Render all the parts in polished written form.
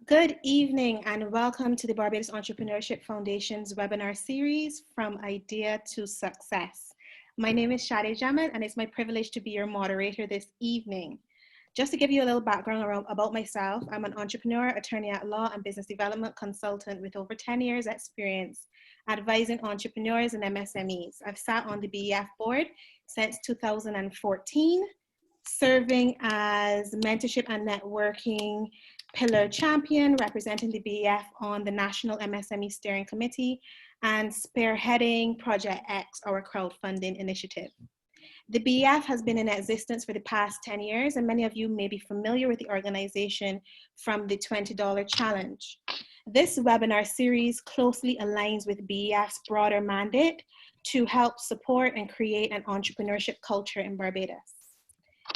Good evening and welcome to the Barbados Entrepreneurship Foundation's webinar series, From Idea to Success. My name is Sade Jemmott and it's my privilege to be your moderator this evening. Just to give you a little background about myself, I'm an entrepreneur, attorney at law, and business development consultant with over 10 years experience advising entrepreneurs and MSMEs. I've sat on the BEF board since 2014, serving as mentorship and networking pillar champion, representing the BEF on the National MSME Steering Committee, and spearheading Project X, our crowdfunding initiative. The BEF has been in existence for the past 10 years, and many of you may be familiar with the organization from the $20 challenge. This webinar series closely aligns with BEF's broader mandate to help support and create an entrepreneurship culture in Barbados.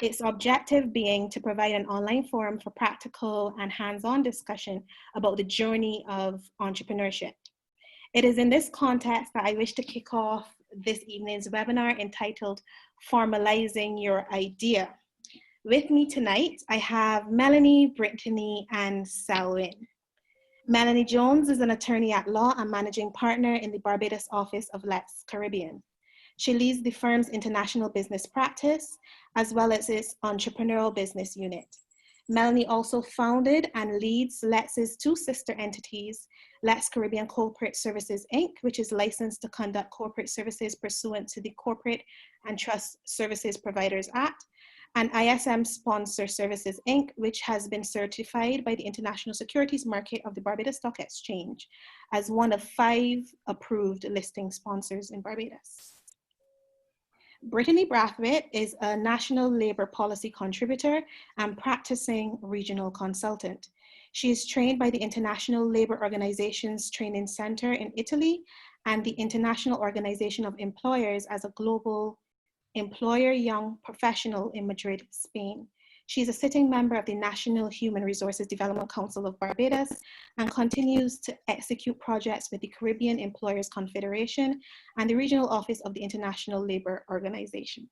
Its objective being to provide an online forum for practical and hands-on discussion about the journey of entrepreneurship. It is in this context that I wish to kick off this evening's webinar entitled Formalising Your Idea. With me tonight, I have Melanie, Brittany, and Selwyn. Melanie Jones is an attorney at law and managing partner in the Barbados office of Lex Caribbean. She leads the firm's international business practice, as well as its entrepreneurial business unit. Melanie also founded and leads Lex's two sister entities, Lex Caribbean Corporate Services, Inc., which is licensed to conduct corporate services pursuant to the Corporate and Trust Services Providers Act, and ISM Sponsor Services, Inc., which has been certified by the International Securities Market of the Barbados Stock Exchange as one of 5 approved listing sponsors in Barbados. Brittany Brathwaite is a national labor policy contributor and practicing regional consultant. She is trained by the International Labor Organization's Training Center in Italy and the International Organization of Employers as a global employer young professional in Madrid, Spain. She is a sitting member of the National Human Resources Development Council of Barbados and continues to execute projects with the Caribbean Employers Confederation and the Regional Office of the International Labour Organization.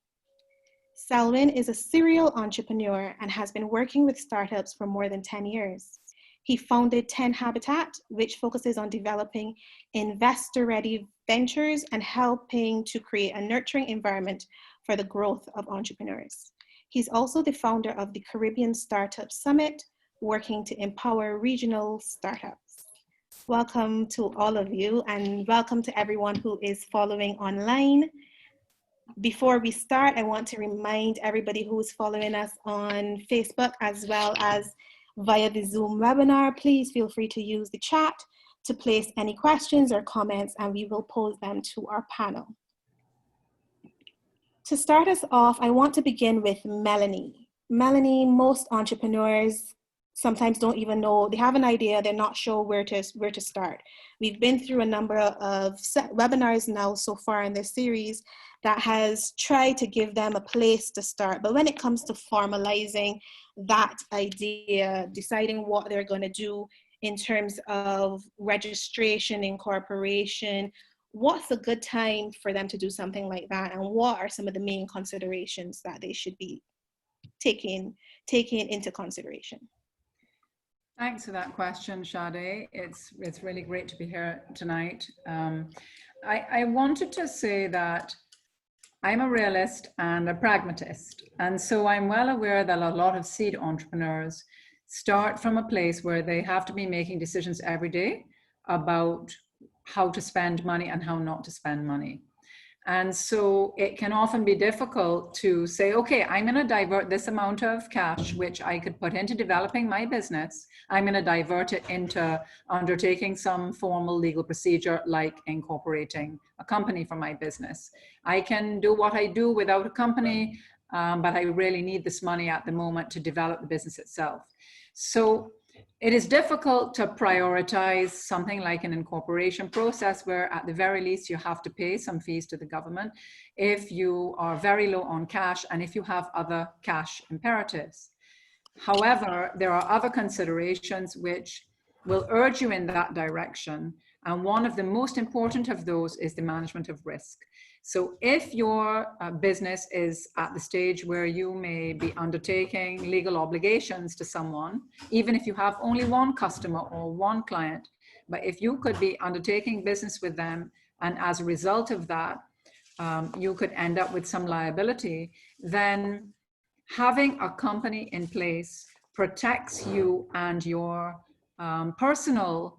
Selwyn is a serial entrepreneur and has been working with startups for more than 10 years. He founded 10 Habitat, which focuses on developing investor-ready ventures and helping to create a nurturing environment for the growth of entrepreneurs. He's also the founder of the Caribbean Startup Summit, working to empower regional startups. Welcome to all of you and welcome to everyone who is following online. Before we start, I want to remind everybody who is following us on Facebook as well as via the Zoom webinar, please feel free to use the chat to place any questions or comments and we will pose them to our panel. To start us off, I want to begin with Melanie. Melanie, most entrepreneurs sometimes don't even know, they have an idea, they're not sure where to start. We've been through a number of webinars now so far in this series that has tried to give them a place to start. But when it comes to formalizing that idea, deciding what they're going to do in terms of registration, incorporation, what's a good time for them to do something like that? And what are some of the main considerations that they should be taking into consideration? Thanks for that question, Sade. It's really great to be here tonight. I wanted to say that I'm a realist and a pragmatist. And so I'm well aware that a lot of seed entrepreneurs start from a place where they have to be making decisions every day about how to spend money and how not to spend money. And so it can often be difficult to say, okay, I'm going to divert this amount of cash, which I could put into developing my business. I'm going to divert it into undertaking some formal legal procedure like incorporating a company for my business. I can do what I do without a company, but I really need this money at the moment to develop the business itself. So it is difficult to prioritize something like an incorporation process where at the very least you have to pay some fees to the government if you are very low on cash and if you have other cash imperatives. However, there are other considerations which will urge you in that direction. And one of the most important of those is the management of risk. So if your business is at the stage where you may be undertaking legal obligations to someone, even if you have only one customer or one client, but if you could be undertaking business with them, and as a result of that, you could end up with some liability, then having a company in place protects you and your personal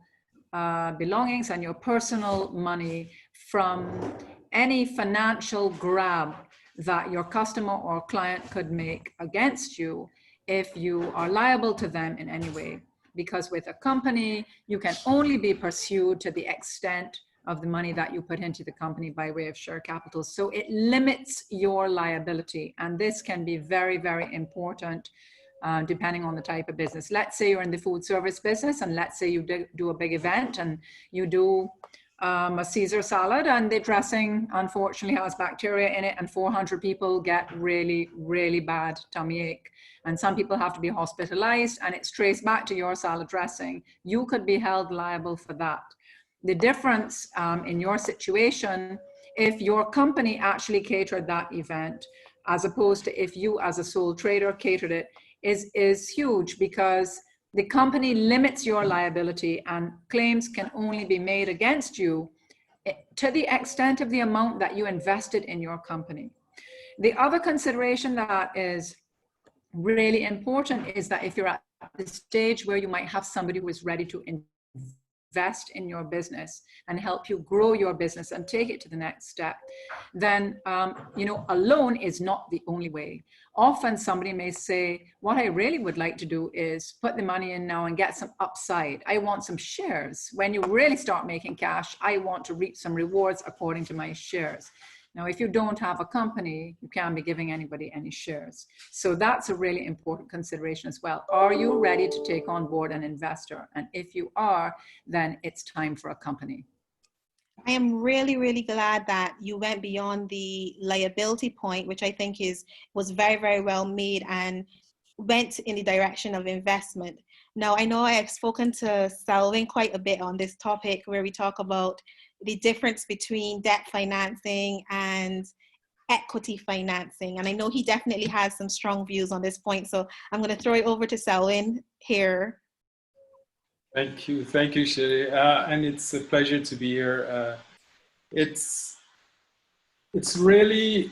belongings and your personal money from any financial grab that your customer or client could make against you if you are liable to them in any way. Because with a company, you can only be pursued to the extent of the money that you put into the company by way of share capital. So it limits your liability. And this can be very, very important depending on the type of business. Let's say you're in the food service business, and let's say you do a big event and you do a Caesar salad, and the dressing unfortunately has bacteria in it, and 400 people get really, really bad tummy ache. And some people have to be hospitalized, and it's traced back to your salad dressing. You could be held liable for that. The difference in your situation, if your company actually catered that event, as opposed to if you as a sole trader catered it, is huge, because the company limits your liability and claims can only be made against you to the extent of the amount that you invested in your company. The other consideration that is really important is that if you're at the stage where you might have somebody who is ready to invest in your business and help you grow your business and take it to the next step, then a loan is not the only way. Often somebody may say, what I really would like to do is put the money in now and get some upside. I want some shares. When you really start making cash, I want to reap some rewards according to my shares. Now, if you don't have a company, you can't be giving anybody any shares. So that's a really important consideration as well. Are you ready to take on board an investor? And if you are, then it's time for a company. I am really, really glad that you went beyond the liability point, which I think was very, very well made and went in the direction of investment. Now, I know I have spoken to Selwyn quite a bit on this topic, where we talk about the difference between debt financing and equity financing. And I know he definitely has some strong views on this point. So I'm going to throw it over to Selwyn here. Thank you, Sade. And it's a pleasure to be here. It's really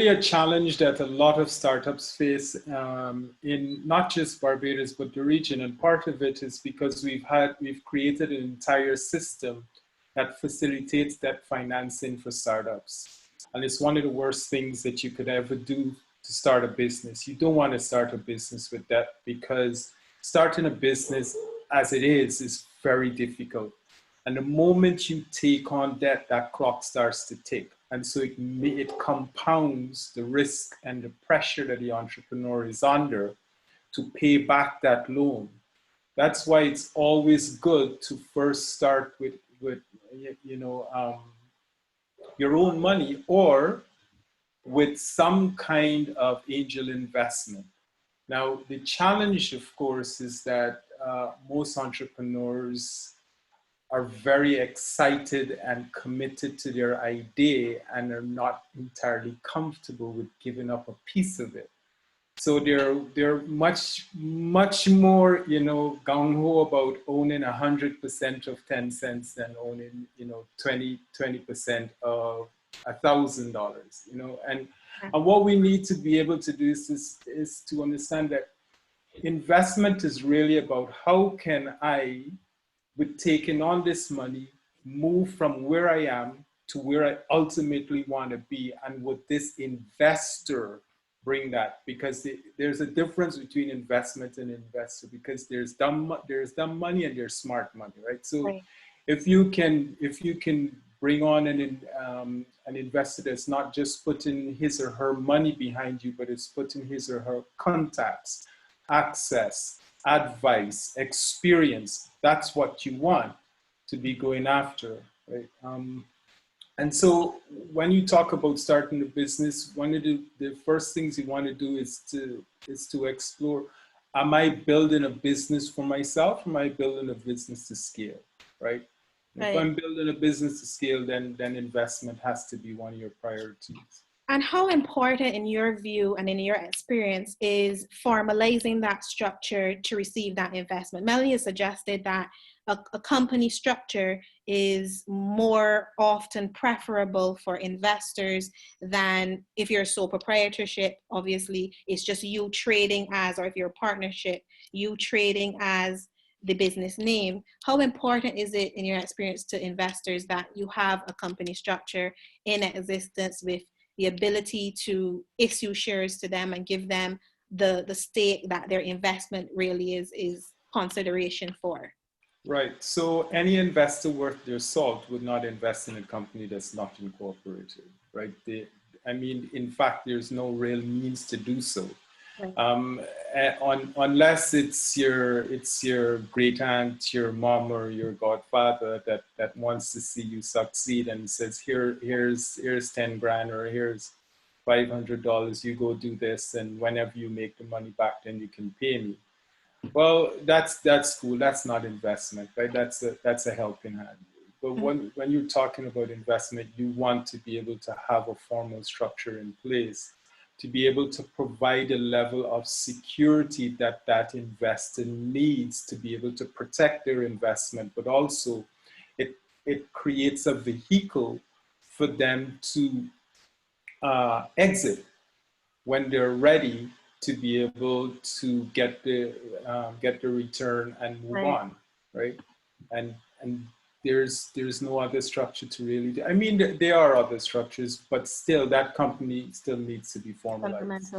a challenge that a lot of startups face in not just Barbados, but the region. And part of it is because we've created an entire system that facilitates debt financing for startups. And it's one of the worst things that you could ever do to start a business. You don't want to start a business with debt, because starting a business as it is very difficult. And the moment you take on debt, that clock starts to tick. And so it compounds the risk and the pressure that the entrepreneur is under to pay back that loan. That's why it's always good to first start with your own money, or with some kind of angel investment. Now, the challenge, of course, is that most entrepreneurs are very excited and committed to their idea and are not entirely comfortable with giving up a piece of it. So they're much more, gung-ho about owning 100% of 10 cents than owning, 20% of $1,000, And what we need to be able to do is to understand that investment is really about how can I, with taking on this money, move from where I am to where I ultimately want to be, and would this investor bring that? Because there's a difference between investment and investor, because there's dumb money and there's smart money, right? So right. If you can bring on an investor that's not just putting his or her money behind you, but it's putting his or her contacts, access, advice, experience, that's what you want to be going after, right? And so when you talk about starting a business, one of the first things you want to do is to explore, am I building a business for myself, or am I building a business to scale, right? If I'm building a business to scale, then investment has to be one of your priorities. And how important, in your view and in your experience, is formalizing that structure to receive that investment? Melanie has suggested that a company structure is more often preferable for investors than if you're a sole proprietorship. Obviously, it's just you trading as, or if you're a partnership, you trading as the business name. How important is it, in your experience, to investors that you have a company structure in existence with the ability to issue shares to them and give them the stake that their investment really is consideration for? Right. So any investor worth their salt would not invest in a company that's not incorporated, right? In fact, there's no real means to do so. Right. Unless it's your great aunt, your mom, or your godfather that wants to see you succeed and says, here's 10 grand, or here's $500, you go do this, and whenever you make the money back, then you can pay me. Well, that's cool. That's not investment, right? That's a helping hand. But when you're talking about investment, you want to be able to have a formal structure in place to be able to provide a level of security that investor needs to be able to protect their investment, but also it creates a vehicle for them to exit when they're ready to be able to get the return and move on, right? And there's no other structure to really do. I mean, there are other structures, but still, that company still needs to be formalized.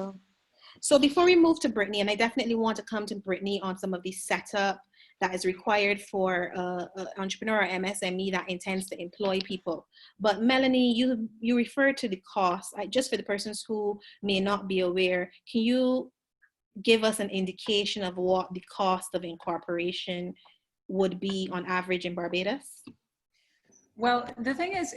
So before we move to Brittany, and I definitely want to come to Brittany on some of the setup that is required for an entrepreneur or MSME that intends to employ people. But Melanie, you referred to the cost. Just for the persons who may not be aware, can you give us an indication of what the cost of incorporation would be on average in Barbados? Well, the thing is,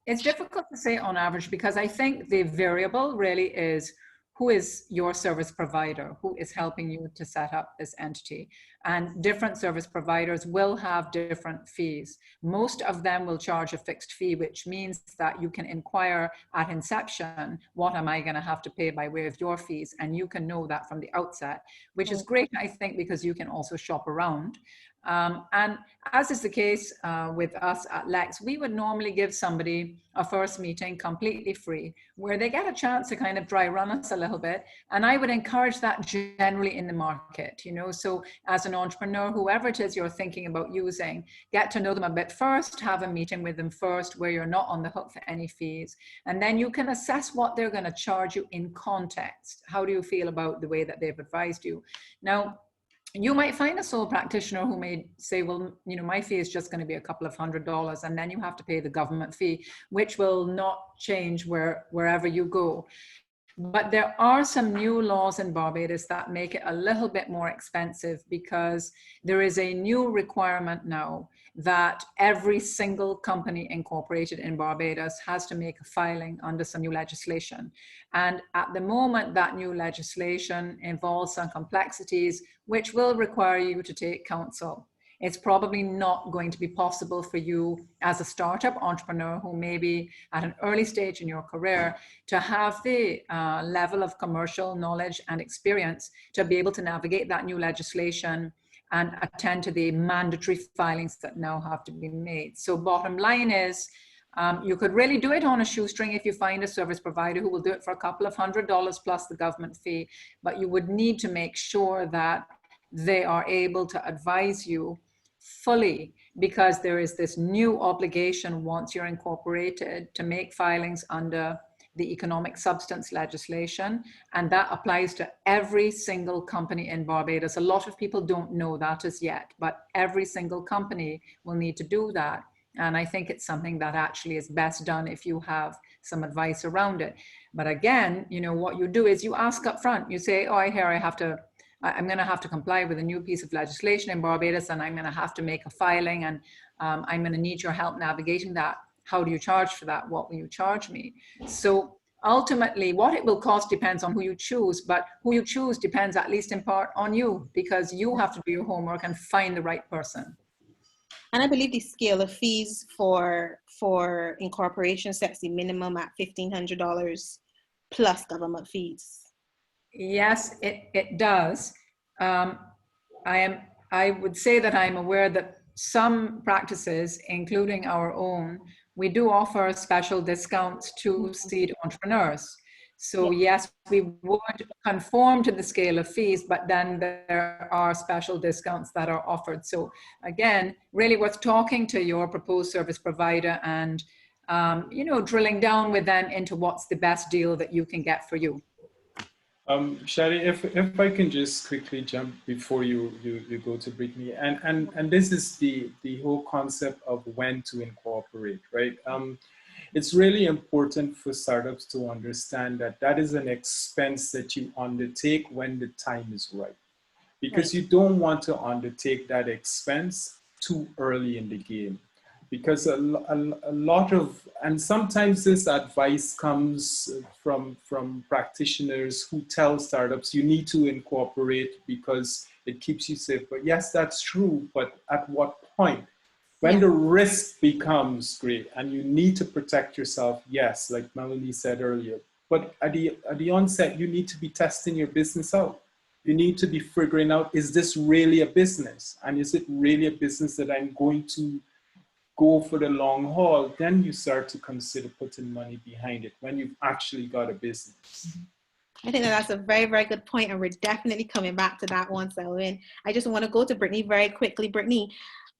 it's difficult to say on average, because I think the variable really is who is your service provider, who is helping you to set up this entity. And different service providers will have different fees. Most of them will charge a fixed fee, which means that you can inquire at inception, what am I going to have to pay by way of your fees? And you can know that from the outset, which is great, I think, because you can also shop around. And as is the case with us at Lex, we would normally give somebody a first meeting completely free, where they get a chance to kind of dry run us a little bit. And I would encourage that generally in the market, so as an entrepreneur, whoever it is you're thinking about using, get to know them a bit first, have a meeting with them first where you're not on the hook for any fees. And then you can assess what they're going to charge you in context. How do you feel about the way that they've advised you? Now, you might find a sole practitioner who may say, well, my fee is just going to be a couple of $100, and then you have to pay the government fee, which will not change wherever you go. But there are some new laws in Barbados that make it a little bit more expensive, because there is a new requirement now that every single company incorporated in Barbados has to make a filing under some new legislation. And at the moment, that new legislation involves some complexities which will require you to take counsel. It's probably not going to be possible for you as a startup entrepreneur who may be at an early stage in your career to have the level of commercial knowledge and experience to be able to navigate that new legislation and attend to the mandatory filings that now have to be made. So bottom line is, you could really do it on a shoestring if you find a service provider who will do it for a couple of $100 plus the government fee, but you would need to make sure that they are able to advise you fully, because there is this new obligation once you're incorporated to make filings under the economic substance legislation, and that applies to every single company in Barbados. A lot of people don't know that as yet, but every single company will need to do that. And I think it's something that actually is best done if you have some advice around it. But again, what you do is you ask up front. You say, oh, I hear I'm going to have to comply with a new piece of legislation in Barbados, and I'm going to have to make a filing, and I'm going to need your help navigating that. How do you charge for that? What will you charge me? So ultimately, what it will cost depends on who you choose, but who you choose depends at least in part on you, because you have to do your homework and find the right person. And I believe the scale of fees for incorporation sets the minimum at $1,500 plus government fees. Yes, it does. I would say that I'm aware that some practices, including our own, we do offer special discounts to seed entrepreneurs. So yes, we would conform to the scale of fees, but then there are special discounts that are offered. So again, really worth talking to your proposed service provider and drilling down with them into what's the best deal that you can get for you. Sade, if I can just quickly jump before you go to Brittany, and this is the whole concept of when to incorporate, right? It's really important for startups to understand that that is an expense that you undertake when the time is right, because you don't want to undertake that expense too early in the game. Because a lot of, and sometimes this advice comes from practitioners who tell startups you need to incorporate because it keeps you safe. But yes, that's true. But at what point? When the risk becomes great and you need to protect yourself, yes, like Melanie said earlier. But at the onset, you need to be testing your business out. You need to be figuring out, is this really a business? And is it really a business that I'm going to go for the long haul? Then you start to consider putting money behind it when you've actually got a business. I think that's a very, very good point, and we're definitely coming back to that one, Selwyn. I just want to go to Brittany very quickly. Brittany,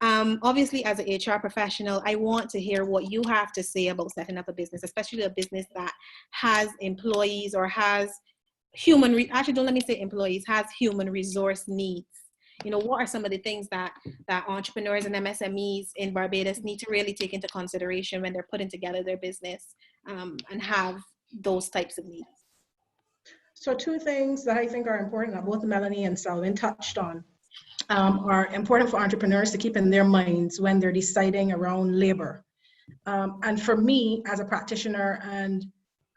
obviously as an HR professional, I want to hear what you have to say about setting up a business, especially a business that has employees or has actually don't let me say employees, has human resource needs. What are some of the things that entrepreneurs and MSMEs in Barbados need to really take into consideration when they're putting together their business and have those types of needs? So two things that I think are important that both Melanie and Selwyn touched on are important for entrepreneurs to keep in their minds when they're deciding around labor. And for me, as a practitioner and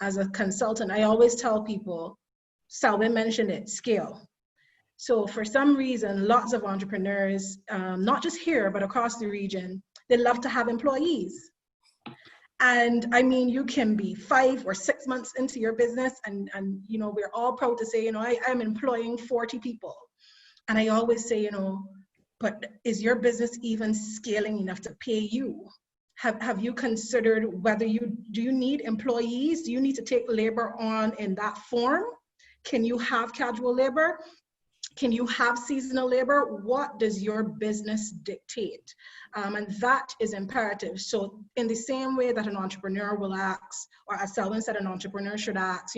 as a consultant, I always tell people, Selwyn mentioned it, scale. So for some reason, lots of entrepreneurs, not just here, but across the region, they love to have employees. And I mean, you can be 5 or 6 months into your business and we're all proud to say, I'm employing 40 people. And I always say, but is your business even scaling enough to pay you? Have you considered whether do you need employees? Do you need to take labor on in that form? Can you have casual labor? Can you have seasonal labor? What does your business dictate? And that is imperative. So in the same way that an entrepreneur will ask, or as Selwyn said, an entrepreneur should ask,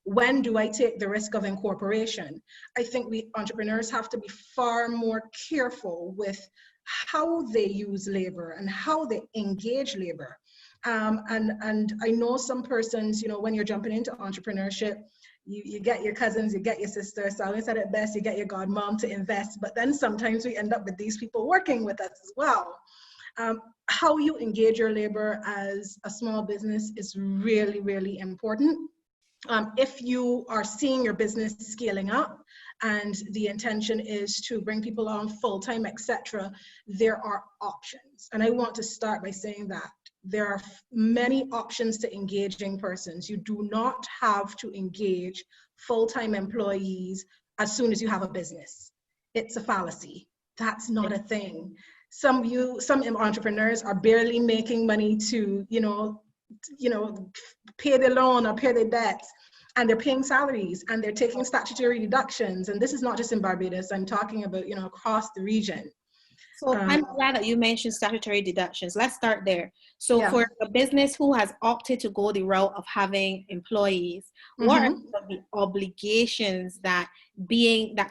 when do I take the risk of incorporation? I think we entrepreneurs have to be far more careful with how they use labor and how they engage labor. And I know some persons, when you're jumping into entrepreneurship, you get your cousins, you get your sisters. So I always said it best, you get your godmom to invest, but then sometimes we end up with these people working with us as well. How you engage your labor as a small business is really, really important. If you are seeing your business scaling up and the intention is to bring people on full-time, etc., there are options. And I want to start by saying that there are many options to engaging persons. You do not have to engage full-time employees as soon as you have a business. It's a fallacy. That's not a thing. Some entrepreneurs are barely making money to, pay their loan or pay their debts, and they're paying salaries and they're taking statutory deductions. And this is not just in Barbados. I'm talking about, across the region. So I'm glad that you mentioned statutory deductions. Let's start there. So for a business who has opted to go the route of having employees, what are some of the obligations that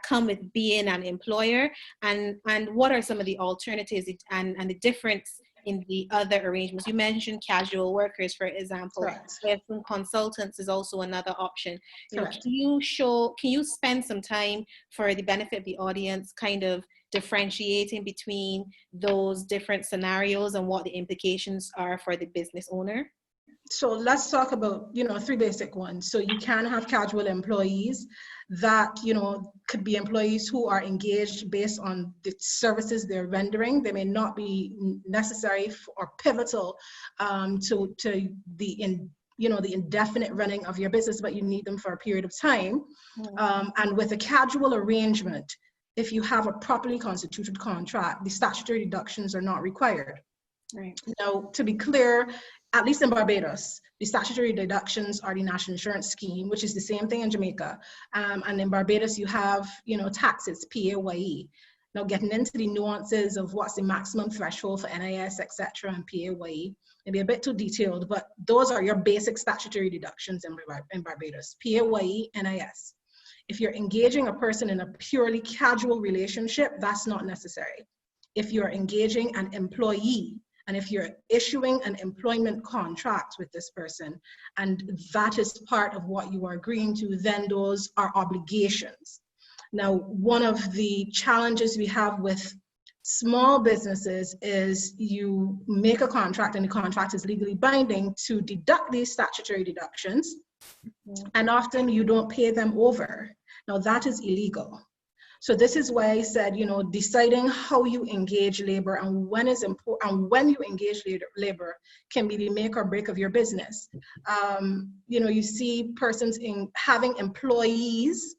come with being an employer, and what are some of the alternatives and the difference in the other arrangements? You mentioned casual workers, for example. Some consultants is also another option. Can you spend some time for the benefit of the audience, kind of differentiating between those different scenarios and what the implications are for the business owner? So let's talk about, you know, three basic ones. So you can have casual employees that, you know, could be employees who are engaged based on the services they're rendering. They may not be necessary or pivotal to the the indefinite running of your business, but you need them for a period of time. And with a casual arrangement, if you have a properly constituted contract, the statutory deductions are not required. Right. Now, to be clear, at least in Barbados, the statutory deductions are the national insurance scheme, which is the same thing in Jamaica. And in Barbados, you have, you know, taxes, PAYE. Now, getting into the nuances of what's the maximum threshold for NIS, etc., and PAYE, maybe a bit too detailed, but those are your basic statutory deductions in Barbados, PAYE, NIS. If you're engaging a person in a purely casual relationship, that's not necessary. If you're engaging an employee, and if you're issuing an employment contract with this person, and that is part of what you are agreeing to, then those are obligations. Now, one of the challenges we have with small businesses is you make a contract and the contract is legally binding to deduct these statutory deductions, and often you don't pay them over. Now, that is illegal. So this is why I said, you know, deciding how you engage labor and when is important, and when you engage labor can be the make or break of your business. You know, you see persons having employees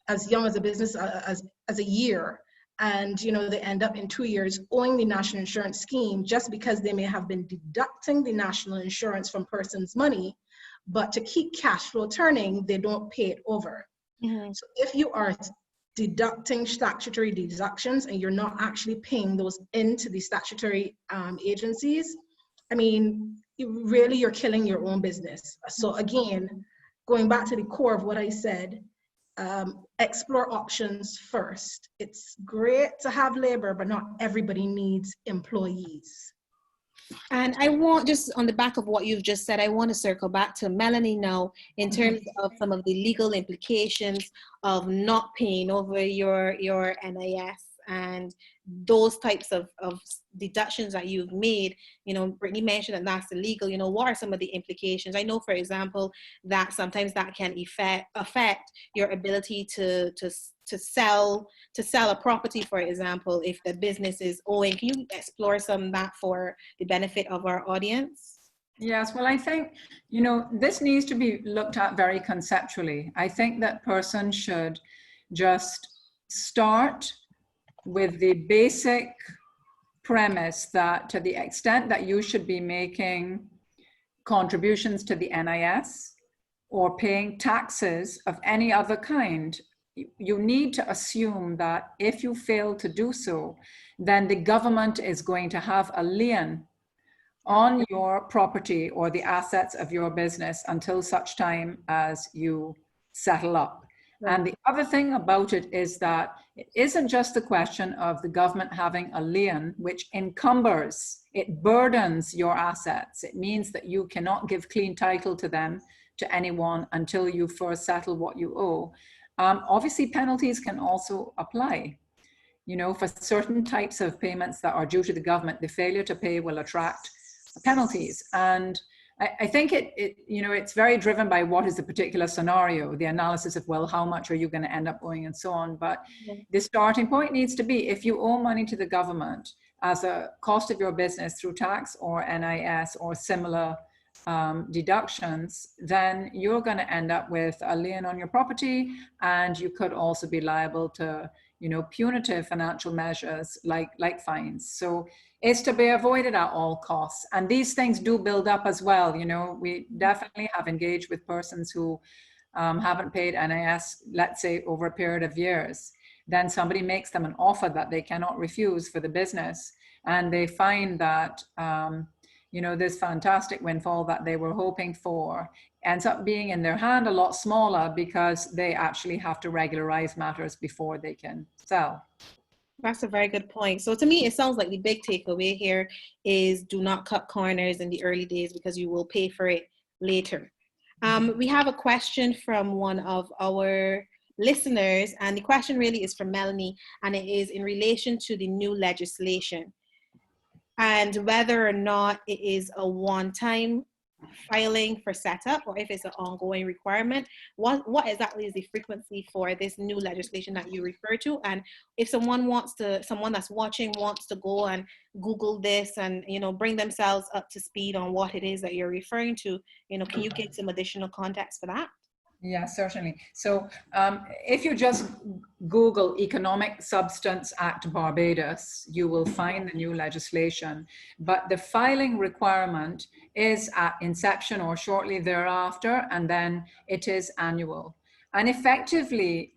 as young as a business as a year, and you know they end up in 2 years owing the national insurance scheme just because they may have been deducting the national insurance from person's money, but to keep cash flow turning, they don't pay it over. So if you are deducting statutory deductions and you're not actually paying those into the statutory agencies, I mean, you're killing your own business. So again, going back to the core of what I said, explore options first. It's great to have labor, but not everybody needs employees. And I want, just on the back of what you've just said, I want to circle back to Melanie now in terms of some of the legal implications of not paying over your NIS and those types of deductions that you've made. You know, Brittany mentioned that that's illegal. You know, what are some of the implications? I know, for example, that sometimes that can affect your ability to sell a property, for example, if the business is owing. Can you explore some of that for the benefit of our audience? Yes, well, I think, you know, this needs to be looked at very conceptually. I think that person should just start with the basic premise that to the extent that you should be making contributions to the NIS or paying taxes of any other kind, you need to assume that if you fail to do so, then the government is going to have a lien on your property or the assets of your business until such time as you settle up. Right. And the other thing about it is that it isn't just the question of the government having a lien, which encumbers, it burdens your assets. It means that you cannot give clean title to them, to anyone, until you first settle what you owe. Obviously, penalties can also apply. You know, for certain types of payments that are due to the government, the failure to pay will attract penalties. And I think it's very driven by what is the particular scenario, the analysis of, well, how much are you going to end up owing and so on. But the starting point needs to be, if you owe money to the government as a cost of your business through tax or NIS or similar deductions, then you're going to end up with a lien on your property, and you could also be liable to, you know, punitive financial measures like fines. So it's to be avoided at all costs. And these things do build up as well. You know, we definitely have engaged with persons who haven't paid NIS, let's say, over a period of years. Then somebody makes them an offer that they cannot refuse for the business, and they find that you know, this fantastic windfall that they were hoping for ends up being in their hand a lot smaller because they actually have to regularize matters before they can sell. That's a very good point. So to me, it sounds like the big takeaway here is do not cut corners in the early days because you will pay for it later. We have a question from one of our listeners, and the question really is from Melanie, and it is in relation to the new legislation and whether or not it is a one-time filing for setup, or if it's an ongoing requirement, what exactly is the frequency for this new legislation that you refer to? And if someone that's watching wants to go and Google this and, you know, bring themselves up to speed on what it is that you're referring to, you know, can you give some additional context for that? Yeah, certainly. So if you just Google Economic Substance Act Barbados, you will find the new legislation. But the filing requirement is at inception or shortly thereafter, and then it is annual. And effectively,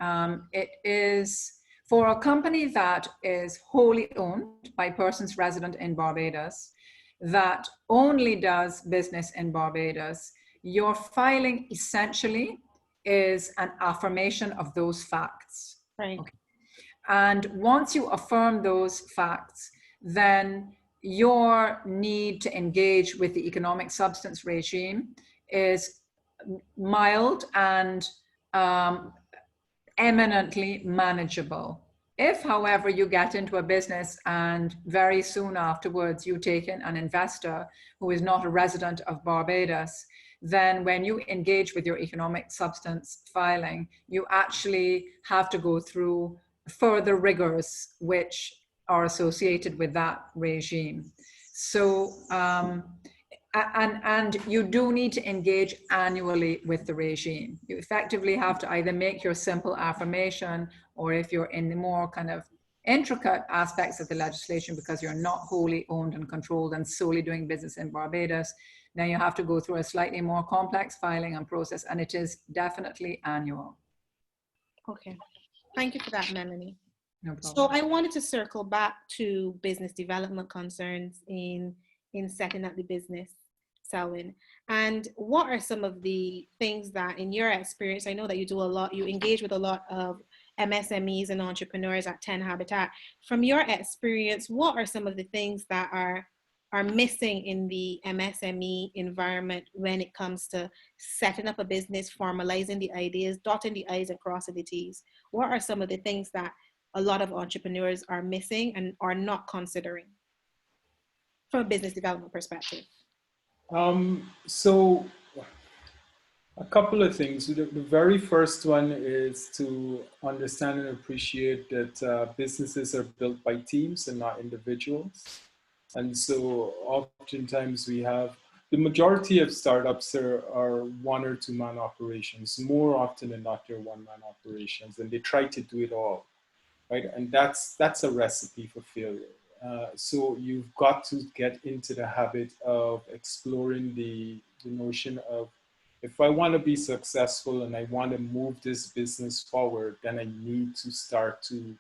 it is for a company that is wholly owned by persons resident in Barbados, that only does business in Barbados, your filing essentially is an affirmation of those facts. Right. Okay. And once you affirm those facts, then your need to engage with the economic substance regime is mild and eminently manageable. If, however, you get into a business and very soon afterwards you take in an investor who is not a resident of Barbados, then when you engage with your economic substance filing, you actually have to go through further rigors which are associated with that regime. So, and you do need to engage annually with the regime. You effectively have to either make your simple affirmation, or if you're in the more kind of intricate aspects of the legislation because you're not wholly owned and controlled and solely doing business in Barbados, now you have to go through a slightly more complex filing and process, and it is definitely annual. Okay, thank you for that, Melanie. No problem. So I wanted to circle back to business development concerns in setting up the business, Selwyn. And what are some of the things that, in your experience, I know that you do a lot, you engage with a lot of MSMEs and entrepreneurs at 10 Habitat. From your experience, what are some of the things that are missing in the MSME environment when it comes to setting up a business, formalizing the ideas, dotting the I's and crossing the T's? What are some of the things that a lot of entrepreneurs are missing and are not considering from a business development perspective? So a couple of things. The very first one is to understand and appreciate that businesses are built by teams and not individuals. And so oftentimes we have, the majority of startups are 1 or 2 man operations. More often than not, they're 1 man operations, and they try to do it all, right? And that's a recipe for failure. So you've got to get into the habit of exploring the notion of, if I want to be successful and I want to move this business forward, then I need to start to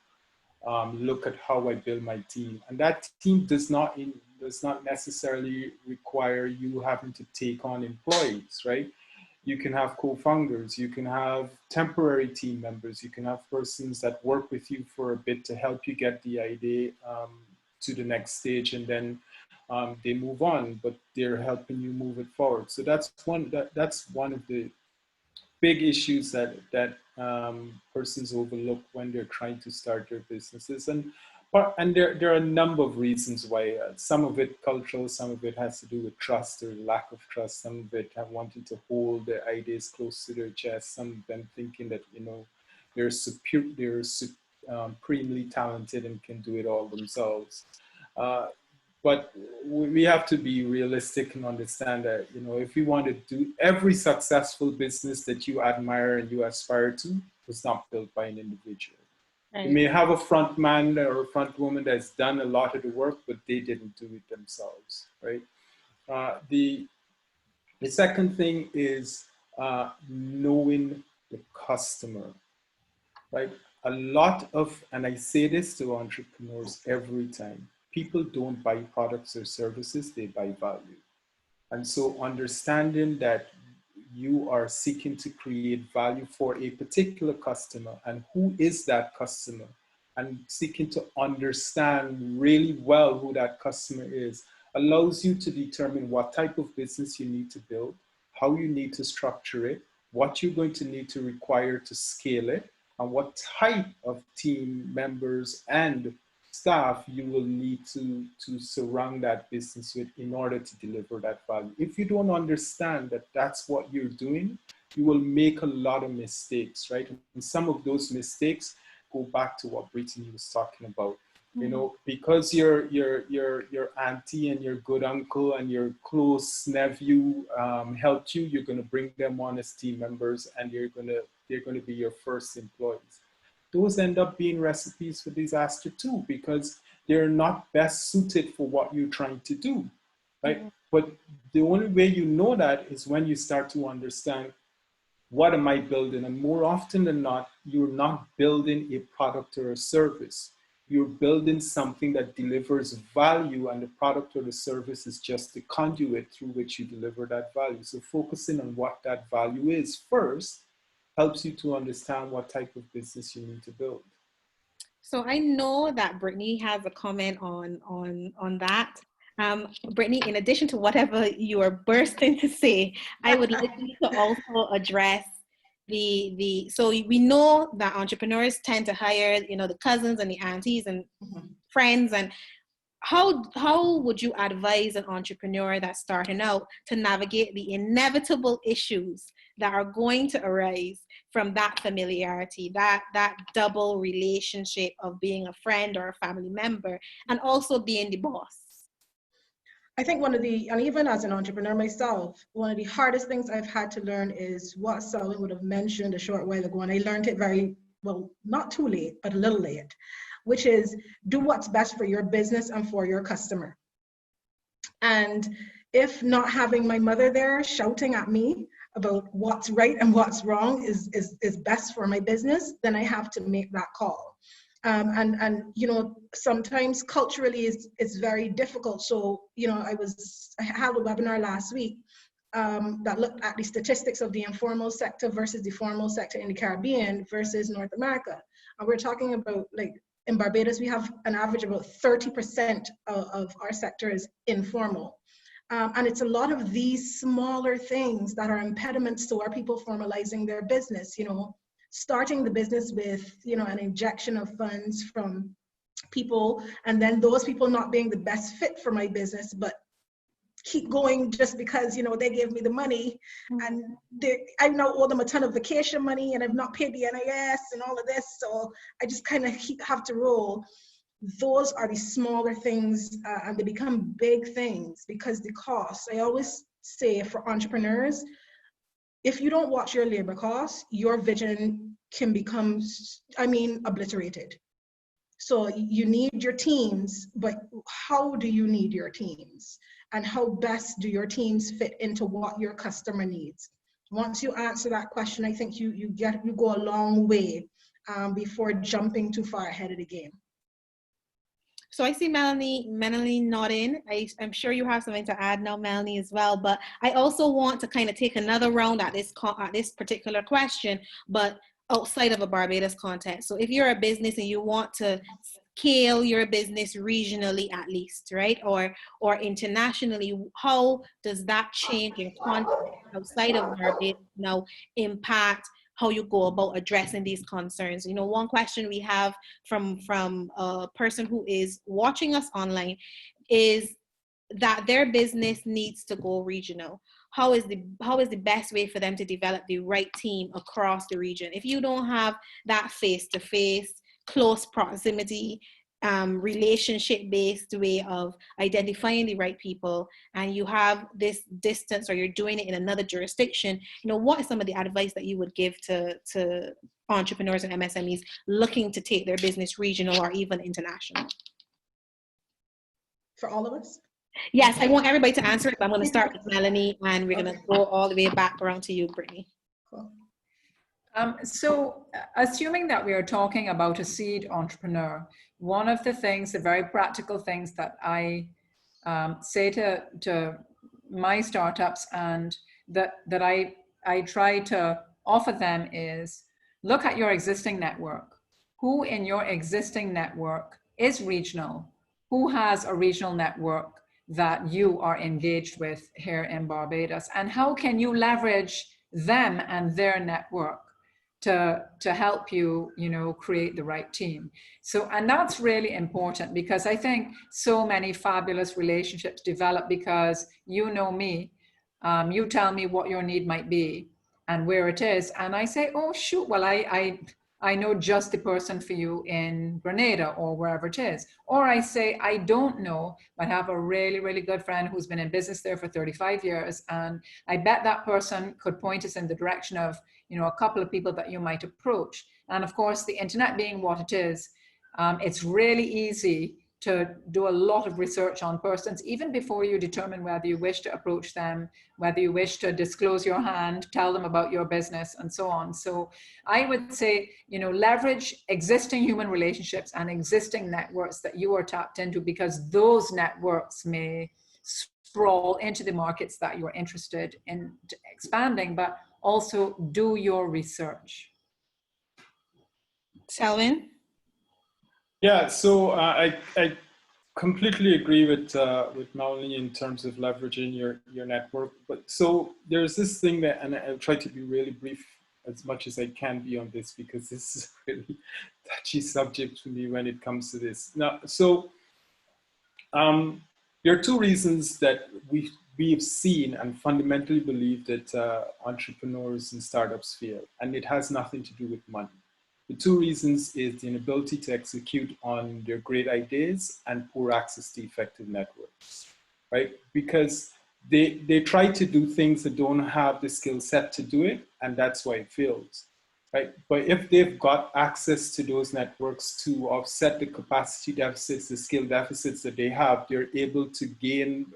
look at how I build my team. And that team does not necessarily require you having to take on employees, right? You can have co-founders, you can have temporary team members, you can have persons that work with you for a bit to help you get the idea to the next stage, and then they move on, but they're helping you move it forward. So that's one of the big issues that persons overlook when they're trying to start their businesses. And there are a number of reasons why. Some of it cultural, some of it has to do with trust or lack of trust. Some of it have wanted to hold their ideas close to their chest. Some of them thinking that, you know, they're supremely talented and can do it all themselves. But we have to be realistic and understand that, you know, if you want to do, every successful business that you admire and you aspire to was not built by an individual. Right. You may have a front man or a front woman that's done a lot of the work, but they didn't do it themselves, right? The second thing is knowing the customer, right? A lot of, and I say this to entrepreneurs every time, people don't buy products or services, they buy value. And so understanding that you are seeking to create value for a particular customer and who is that customer, and seeking to understand really well who that customer is, allows you to determine what type of business you need to build, how you need to structure it, what you're going to need to require to scale it, and what type of team members and staff you will need to surround that business with in order to deliver that value. If you don't understand that that's what you're doing, you will make a lot of mistakes, right? And some of those mistakes go back to what Brittany was talking about. You know, because your auntie and your good uncle and your close nephew helped you, you're going to bring them on as team members, and they're going to be your first employees. Those end up being recipes for disaster too, because they're not best suited for what you're trying to do, right? But the only way you know that is when you start to understand, what am I building? And more often than not, you're not building a product or a service. You're building something that delivers value, and the product or the service is just the conduit through which you deliver that value. So focusing on what that value is first helps you to understand what type of business you need to build. So I know that Brittany has a comment on that. Brittany, in addition to whatever you are bursting to say, I would like you to also address so we know that entrepreneurs tend to hire, you know, the cousins and the aunties and friends. And how would you advise an entrepreneur that's starting out to navigate the inevitable issues that are going to arise from that familiarity, that double relationship of being a friend or a family member, and also being the boss? I think and even as an entrepreneur myself, one of the hardest things I've had to learn is what Selwyn would have mentioned a short while ago, and I learned it very well, not too late, but a little late, which is do what's best for your business and for your customer. And if not having my mother there shouting at me about what's right and what's wrong is best for my business, then I have to make that call. And you know, sometimes culturally it's very difficult. So, you know, I had a webinar last week that looked at the statistics of the informal sector versus the formal sector in the Caribbean versus North America. And we're talking about, like, in Barbados, we have an average about 30% of our sector is informal. And it's a lot of these smaller things that are impediments to our people formalizing their business, you know, starting the business with, you know, an injection of funds from people, and then those people not being the best fit for my business, but keep going just because, you know, they gave me the money, and I now owe them a ton of vacation money, and I've not paid the NIS and all of this, so I just kind of have to roll. Those are the smaller things, and they become big things because the cost. I always say for entrepreneurs, if you don't watch your labor costs, your vision can become, obliterated. So you need your teams, but how do you need your teams? And how best do your teams fit into what your customer needs? Once you answer that question, I think you go a long way before jumping too far ahead of the game. So I see Melanie nodding. I'm sure you have something to add now, Melanie, as well. But I also want to kind of take another round at this particular question, but outside of a Barbados context. So if you're a business and you want to scale your business regionally, at least, right, or internationally, how does that change in context outside of Barbados now impact how you go about addressing these concerns? You know, one question we have from a person who is watching us online is that their business needs to go regional. How is the best way for them to develop the right team across the region? If you don't have that face-to-face, close proximity, relationship-based way of identifying the right people, and you have this distance, or you're doing it in another jurisdiction, you know, what is some of the advice that you would give to entrepreneurs and MSMEs looking to take their business regional or even international? For all of us? Yes, I want everybody to answer it, but I'm going to start with Melanie, and we're going to go all the way back around to you, Brittany. Cool. So assuming that we are talking about a seed entrepreneur, one of the things, the very practical things that I say to my startups and that I try to offer them is, look at your existing network. Who in your existing network is regional? Who has a regional network that you are engaged with here in Barbados? And how can you leverage them and their network to help you, you know, create the right team. So, and that's really important, because I think so many fabulous relationships develop because you know me, you tell me what your need might be and where it is, and I say, oh shoot, well I know just the person for you in Grenada or wherever it is. Or I say, I don't know, but have a really, really good friend who's been in business there for 35 years. And I bet that person could point us in the direction of, you know, a couple of people that you might approach. And of course, the internet being what it is, it's really easy to do a lot of research on persons, even before you determine whether you wish to approach them, whether you wish to disclose your hand, tell them about your business, and so on. So I would say, you know, leverage existing human relationships and existing networks that you are tapped into, because those networks may sprawl into the markets that you're interested in expanding, but also do your research. Selwyn? Yeah, so I completely agree with Melanie in terms of leveraging your network. But so there's this thing that, and I'll try to be really brief as much as I can be on this, because this is a really touchy subject for me when it comes to this. Now, so there are two reasons that we've seen and fundamentally believe that entrepreneurs and startups fail, and it has nothing to do with money. The two reasons is the inability to execute on their great ideas and poor access to effective networks, right? Because they try to do things that don't have the skill set to do it, and that's why it fails, right? But if they've got access to those networks to offset the capacity deficits, the skill deficits that they have, they're able to gain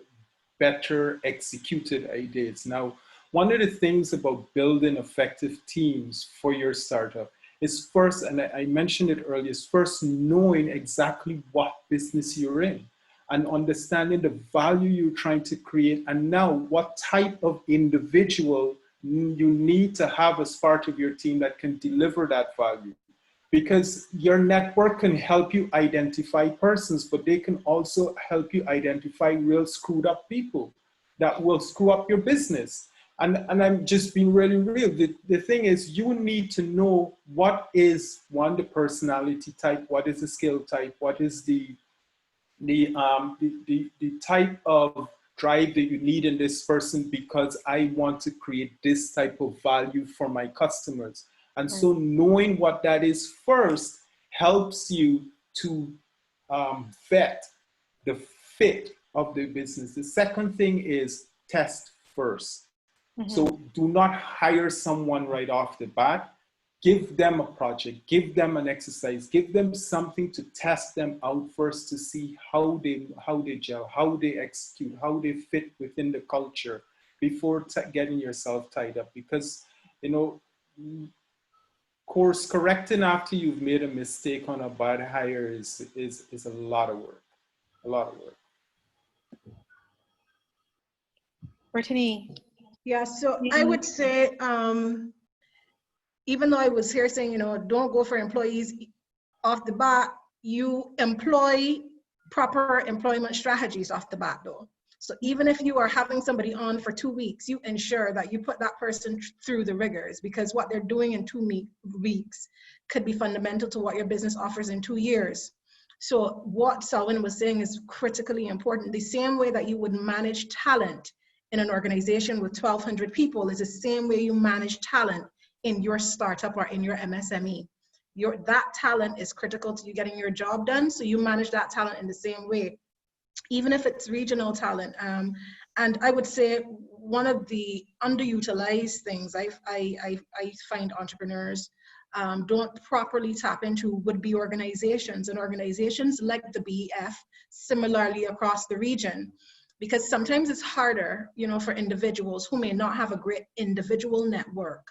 better executed ideas. Now, one of the things about building effective teams for your startup is first, and I mentioned it earlier, is first knowing exactly what business you're in and understanding the value you're trying to create, and now what type of individual you need to have as part of your team that can deliver that value. Because your network can help you identify persons, but they can also help you identify real screwed up people that will screw up your business. And I'm just being really real. The thing is, you need to know what is, one, the personality type, what is the skill type, what is the type of drive that you need in this person, because I want to create this type of value for my customers. And so knowing what that is first helps you to vet the fit of the business. The second thing is test first. So do not hire someone right off the bat. Give them a project, give them an exercise, give them something to test them out first to see how they gel, how they execute, how they fit within the culture before getting yourself tied up. Because, you know, course correcting after you've made a mistake on a bad hire is a lot of work, a lot of work. Brittany? Yeah, so I would say, even though I was here saying, you know, don't go for employees off the bat, you employ proper employment strategies off the bat though. So even if you are having somebody on for 2 weeks, you ensure that you put that person through the rigors, because what they're doing in 2 weeks could be fundamental to what your business offers in 2 years. So what Selwyn was saying is critically important. The same way that you would manage talent in an organization with 1,200 people is the same way you manage talent in your startup or in your MSME. That talent is critical to you getting your job done, so you manage that talent in the same way, even if it's regional talent. And I would say one of the underutilized things I find entrepreneurs don't properly tap into would be organizations, and organizations like the BEF similarly across the region. Because sometimes it's harder, you know, for individuals who may not have a great individual network,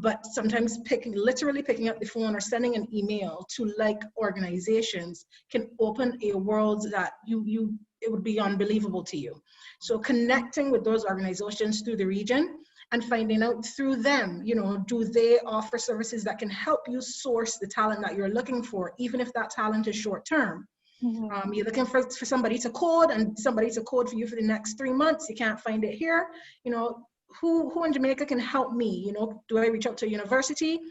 but sometimes literally picking up the phone or sending an email to like organizations can open a world that it would be unbelievable to you. So connecting with those organizations through the region and finding out through them, you know, do they offer services that can help you source the talent that you're looking for, even if that talent is short term. You're looking for somebody to code, and somebody to code for you for the next 3 months. You can't find it here. You know, who in Jamaica can help me? You know, do I reach out to a university?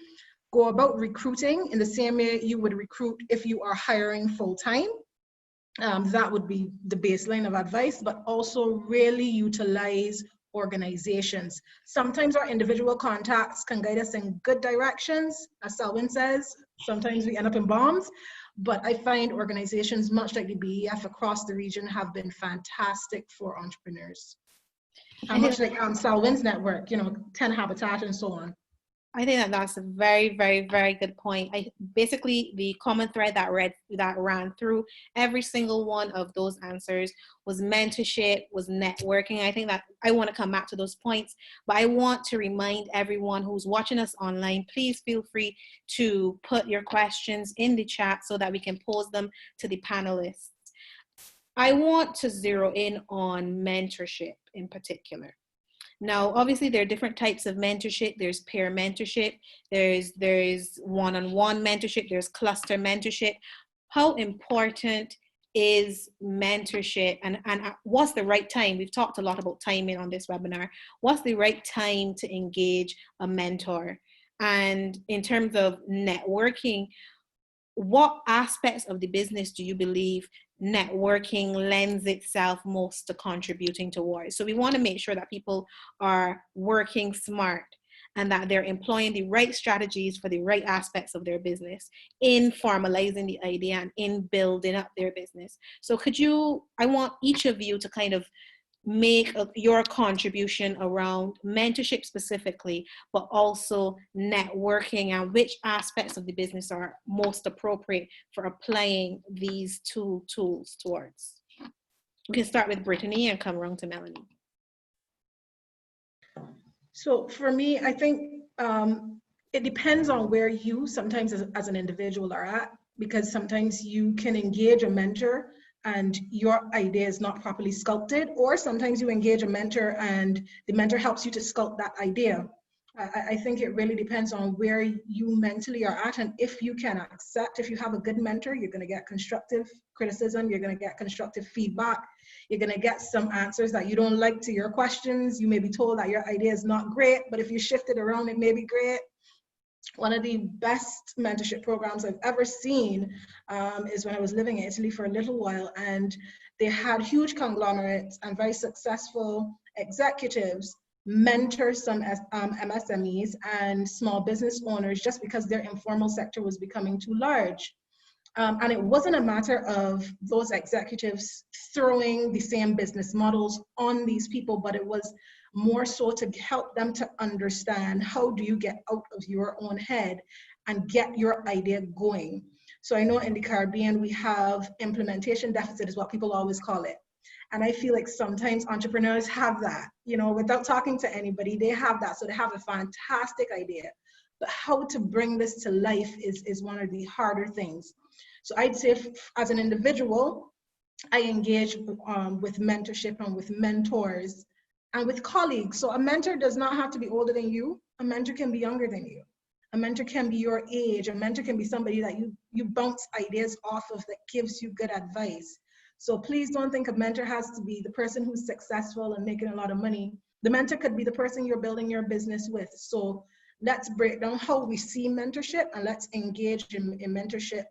go about recruiting in the same way you would recruit if you are hiring full-time. That would be the baseline of advice, but also really utilize organizations. Sometimes our individual contacts can guide us in good directions, as Selwyn says. Sometimes we end up in bombs, but I find organizations, much like the BEF across the region, have been fantastic for entrepreneurs. And much like Selwyn's network, 10 Habitat and so on. I think that that's a very, very, very good point. Basically, the common thread that ran through every single one of those answers was mentorship, was networking. I think that I want to come back to those points, but I want to remind everyone who's watching us online, please feel free to put your questions in the chat so that we can pose them to the panelists. I want to zero in on mentorship in particular. Now, obviously, there are different types of mentorship. There's peer mentorship, there's one-on-one mentorship, there's cluster mentorship. How important is mentorship, and what's the right time? We've talked a lot about timing on this webinar. What's the right time to engage a mentor? And in terms of networking, what aspects of the business do you believe networking lends itself most to contributing towards? So we want to make sure that people are working smart and that they're employing the right strategies for the right aspects of their business in formalizing the idea and in building up their business. So I want each of you to kind of make your contribution around mentorship specifically, but also networking, and which aspects of the business are most appropriate for applying these two tools towards. We can start with Brittany and come around to Melanie. So for me, I think it depends on where you sometimes as an individual are at, because sometimes you can engage a mentor and your idea is not properly sculpted, or sometimes you engage a mentor and the mentor helps you to sculpt that idea. I think it really depends on where you mentally are at, and if you can accept, if you have a good mentor, you're going to get constructive criticism, you're going to get constructive feedback, you're going to get some answers that you don't like to your questions. You may be told that your idea is not great, but if you shift it around, it may be great. One of the best mentorship programs I've ever seen is when I was living in Italy for a little while, and they had huge conglomerates and very successful executives mentor some MSMEs and small business owners just because their informal sector was becoming too large. And it wasn't a matter of those executives throwing the same business models on these people, but it was more so to help them to understand, how do you get out of your own head and get your idea going. So I know in the Caribbean, we have implementation deficit is what people always call it. And I feel like sometimes entrepreneurs have that, without talking to anybody, they have that. So they have a fantastic idea, but how to bring this to life is one of the harder things. So I'd say as an individual, I engage with mentorship and with mentors and with colleagues. So a mentor does not have to be older than you. A mentor can be younger than you. A mentor can be your age. A mentor can be somebody that you bounce ideas off of that gives you good advice. So please don't think a mentor has to be the person who's successful and making a lot of money. The mentor could be the person you're building your business with. So let's break down how we see mentorship, and let's engage in mentorship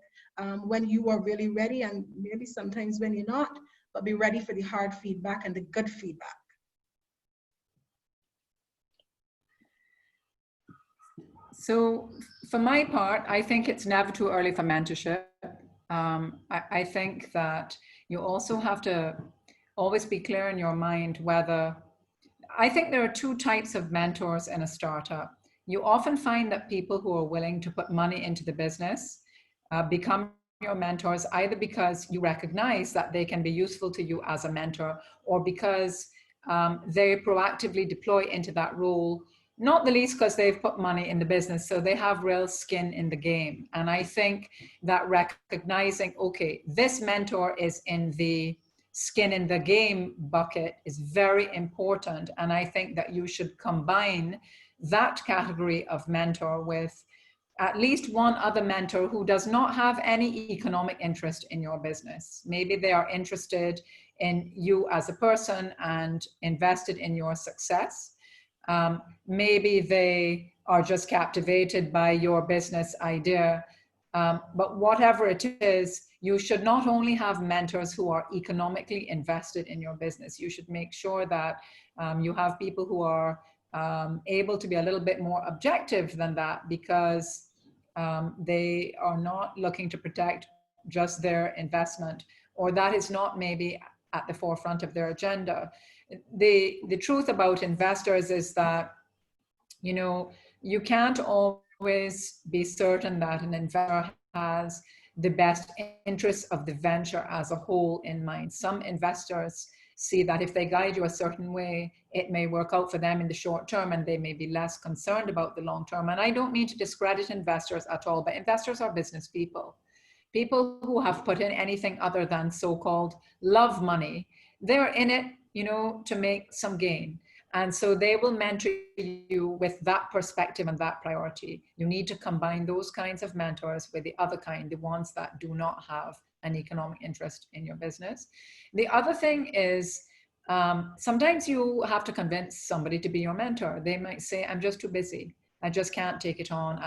when you are really ready, and maybe sometimes when you're not, but be ready for the hard feedback and the good feedback. So for my part, I think it's never too early for mentorship. I think that you also have to always be clear in your mind whether, I think there are two types of mentors in a startup. You often find that people who are willing to put money into the business become your mentors, either because you recognize that they can be useful to you as a mentor, or because they proactively deploy into that role, not the least because they've put money in the business, so they have real skin in the game. And I think that recognizing, okay, this mentor is in the skin in the game bucket is very important. And I think that you should combine that category of mentor with at least one other mentor who does not have any economic interest in your business. Maybe they are interested in you as a person and invested in your success. Maybe they are just captivated by your business idea. But whatever it is, you should not only have mentors who are economically invested in your business. You should make sure that you have people who are able to be a little bit more objective than that, because they are not looking to protect just their investment, or that is not maybe at the forefront of their agenda. The truth about investors is that, you know, you can't always be certain that an investor has the best interests of the venture as a whole in mind. Some investors see that if they guide you a certain way, it may work out for them in the short term, and they may be less concerned about the long term. And I don't mean to discredit investors at all, but investors are business people. People who have put in anything other than so-called love money, they're in it, you know, to make some gain. And so they will mentor you with that perspective and that priority. You need to combine those kinds of mentors with the other kind, the ones that do not have an economic interest in your business. The other thing is, sometimes you have to convince somebody to be your mentor. They might say, I'm just too busy. I just can't take it on.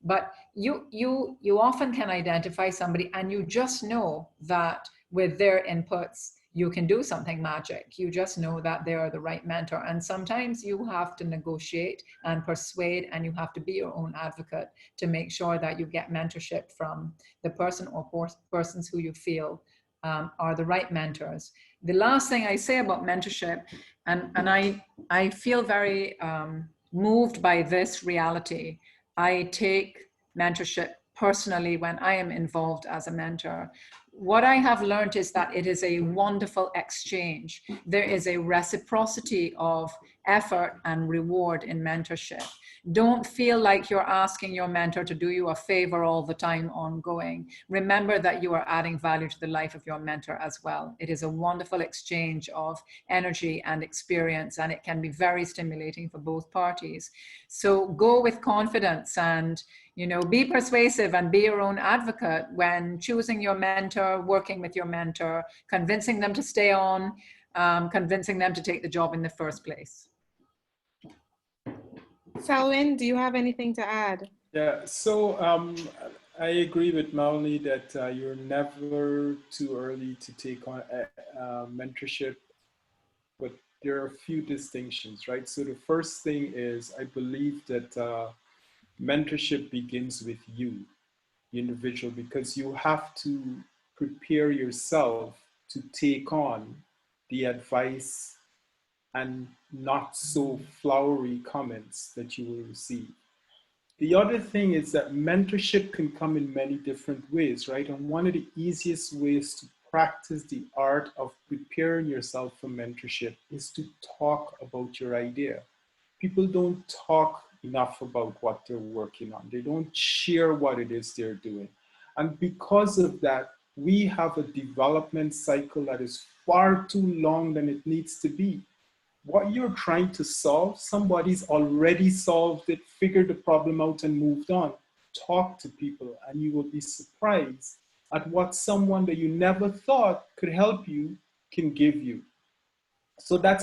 But you often can identify somebody, and you just know that with their inputs, you can do something magic. You just know that they are the right mentor. And sometimes you have to negotiate and persuade, and you have to be your own advocate to make sure that you get mentorship from the person or persons who you feel are the right mentors. The last thing I say about mentorship, and I feel very moved by this reality. I take mentorship personally when I am involved as a mentor. What I have learned is that it is a wonderful exchange. There is a reciprocity of effort and reward in mentorship. Don't feel like you're asking your mentor to do you a favor all the time ongoing. Remember that you are adding value to the life of your mentor as well. It is a wonderful exchange of energy and experience, and it can be very stimulating for both parties. So go with confidence, and be persuasive and be your own advocate when choosing your mentor, working with your mentor, convincing them to stay on, convincing them to take the job in the first place. Selwyn, do you have anything to add? Yeah, so I agree with Melanie that you're never too early to take on mentorship, but there are a few distinctions, right? So the first thing is, I believe that mentorship begins with you, the individual, because you have to prepare yourself to take on the advice and not so flowery comments that you will receive. The other thing is that mentorship can come in many different ways, right? And one of the easiest ways to practice the art of preparing yourself for mentorship is to talk about your idea. People don't talk enough about what they're working on. They don't share what it is they're doing. And because of that, we have a development cycle that is far too long than it needs to be. What you're trying to solve, somebody's already solved it, figured the problem out and moved on. Talk to people and you will be surprised at what someone that you never thought could help you can give you. So that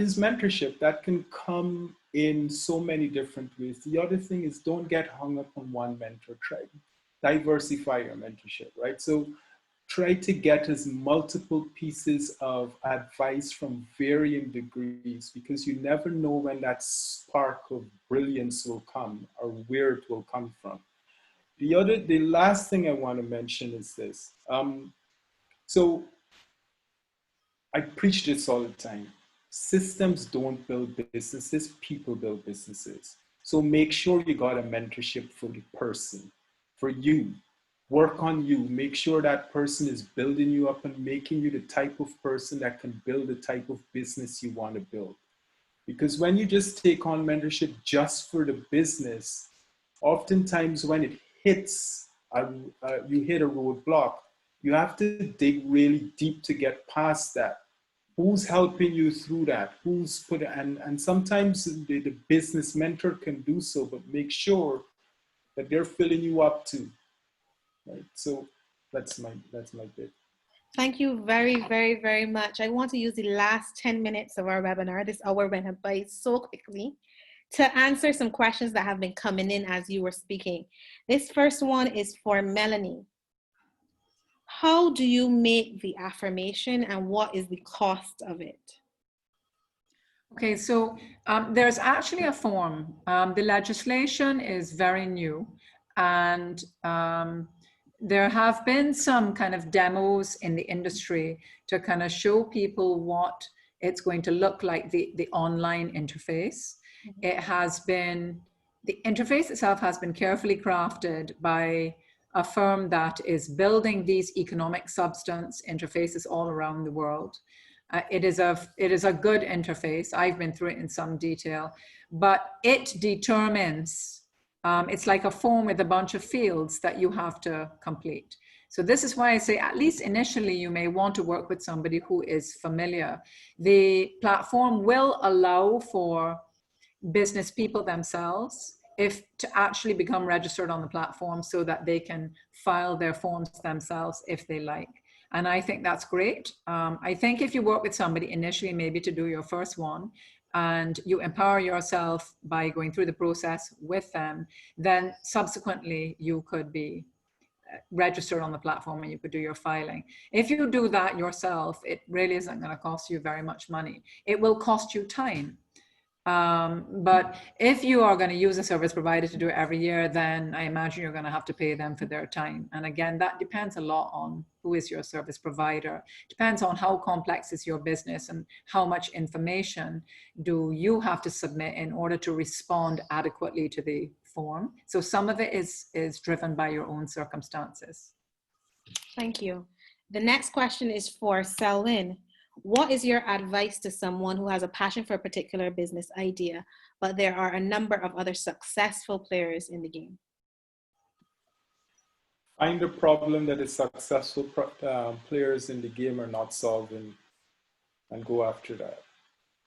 is mentorship. That can come in so many different ways. The other thing is, don't get hung up on one mentor. Try diversify your mentorship, right? So try to get as multiple pieces of advice from varying degrees, because you never know when that spark of brilliance will come or where it will come from. The last thing I want to mention is this. So I preach this all the time. Systems don't build businesses, people build businesses. So make sure you got a mentorship for the person, for you. Work on you. Make sure that person is building you up and making you the type of person that can build the type of business you want to build. Because when you just take on mentorship just for the business, oftentimes when it hits, you hit a roadblock, you have to dig really deep to get past that. Who's helping you through that? And sometimes the business mentor can do so, but make sure that they're filling you up too. Right. So that's my bit. Thank you very, very, very much. I want to use the last 10 minutes of our webinar. This hour went by so quickly to answer some questions that have been coming in as you were speaking. This first one is for Melanie. How do you make the affirmation and what is the cost of it? Okay, so there's actually a form. The legislation is very new, and there have been some kind of demos in the industry to kind of show people what it's going to look like, the online interface. It has been, the interface itself has been carefully crafted by a firm that is building these economic substance interfaces all around the world. It is a good interface. I've been through it in some detail, but it determines, it's like a form with a bunch of fields that you have to complete. So this is why I say, at least initially, you may want to work with somebody who is familiar. The platform will allow for business people themselves to actually become registered on the platform so that they can file their forms themselves if they like. And I think that's great. I think if you work with somebody initially, maybe to do your first one, and you empower yourself by going through the process with them, then subsequently you could be registered on the platform and you could do your filing. If you do that yourself, it really isn't going to cost you very much money. It will cost you time. But if you are going to use a service provider to do it every year, then I imagine you're going to have to pay them for their time. And again, that depends a lot on who is your service provider. Depends on how complex is your business and how much information do you have to submit in order to respond adequately to the form. So some of it is driven by your own circumstances. Thank you. The next question is for Selwyn. What is your advice to someone who has a passion for a particular business idea, but there are a number of other successful players in the game? Find a problem that the successful players in the game are not solving and go after that.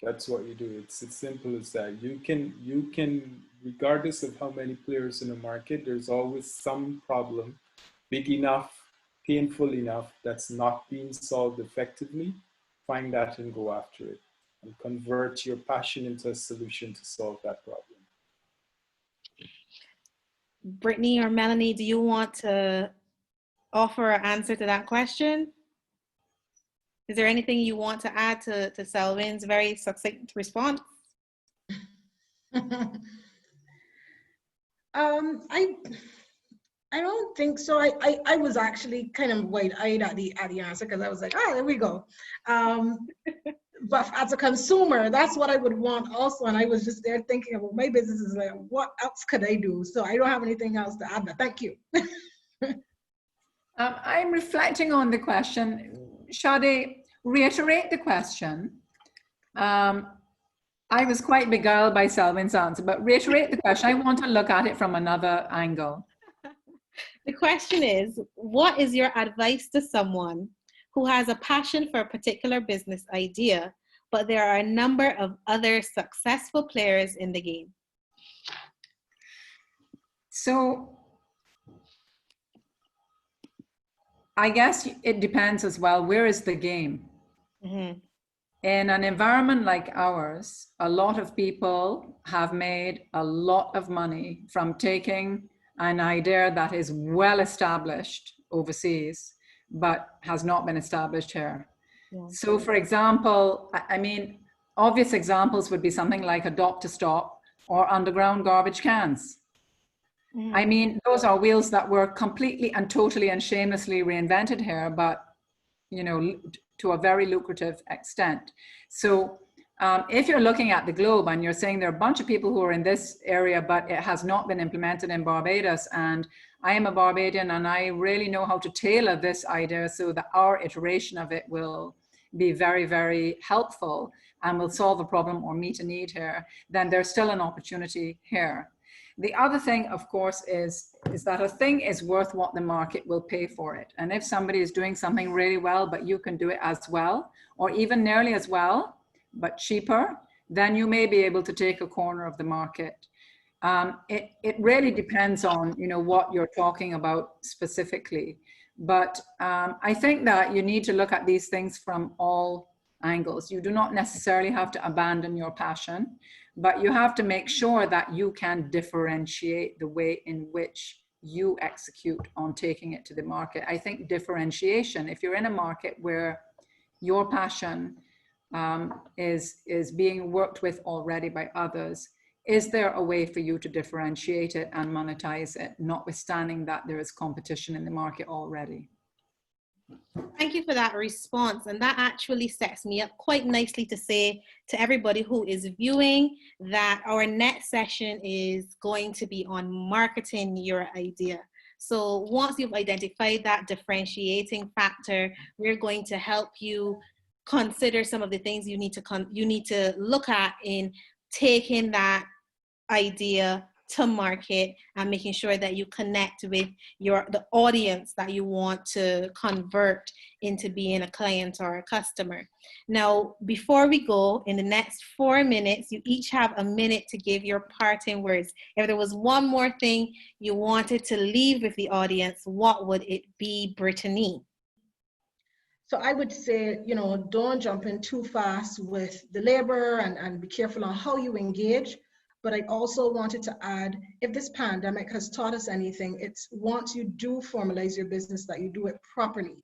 That's what you do. It's as simple as that. You can, regardless of how many players in the market, there's always some problem big enough, painful enough, that's not being solved effectively. Find that and go after it and convert your passion into a solution to solve that problem. Brittany or Melanie, do you want to offer an answer to that question? Is there anything you want to add to Selwyn's very succinct response? I don't think so. I was actually kind of wide-eyed at the answer because I was like, oh, there we go. But as a consumer, that's what I would want also. And I was just there thinking about my business is like, what else could I do? So I don't have anything else to add, but thank you. I'm reflecting on the question. Sade, reiterate the question. I was quite beguiled by Selwyn's answer, but reiterate the question. I want to look at it from another angle. The question is, what is your advice to someone who has a passion for a particular business idea, but there are a number of other successful players in the game? So I guess it depends as well. Where is the game? Mm-hmm. In an environment like ours, a lot of people have made a lot of money from taking an idea that is well established overseas, but has not been established here. Yeah. So for example, I mean, obvious examples would be something like Adopt to Stop or underground garbage cans. Mm. I mean, those are wheels that were completely and totally and shamelessly reinvented here, but, you know, to a very lucrative extent. So if you're looking at the globe and you're saying there are a bunch of people who are in this area, but it has not been implemented in Barbados, and I am a Barbadian and I really know how to tailor this idea so that our iteration of it will be very, very helpful and will solve a problem or meet a need here, then there's still an opportunity here. The other thing, of course, is that a thing is worth what the market will pay for it. And if somebody is doing something really well, but you can do it as well, or even nearly as well, but cheaper, then you may be able to take a corner of the market. It really depends on, you know, what you're talking about specifically. But I think that you need to look at these things from all angles. You do not necessarily have to abandon your passion, but you have to make sure that you can differentiate the way in which you execute on taking it to the market. I think differentiation, if you're in a market where your passion is being worked with already by others, is there a way for you to differentiate it and monetize it, notwithstanding that there is competition in the market already? Thank you for that response. And that actually sets me up quite nicely to say to everybody who is viewing that our next session is going to be on marketing your idea. So once you've identified that differentiating factor, we're going to help you consider some of the things you need to look at in taking that idea to market and making sure that you connect with the audience that you want to convert into being a client or a customer. Now, before we go, in the next 4 minutes, you each have a minute to give your parting words. If there was one more thing you wanted to leave with the audience, what would it be, Brittany? So I would say, you know, don't jump in too fast with the labor and be careful on how you engage. But I also wanted to add, if this pandemic has taught us anything, it's once you do formalize your business, that you do it properly.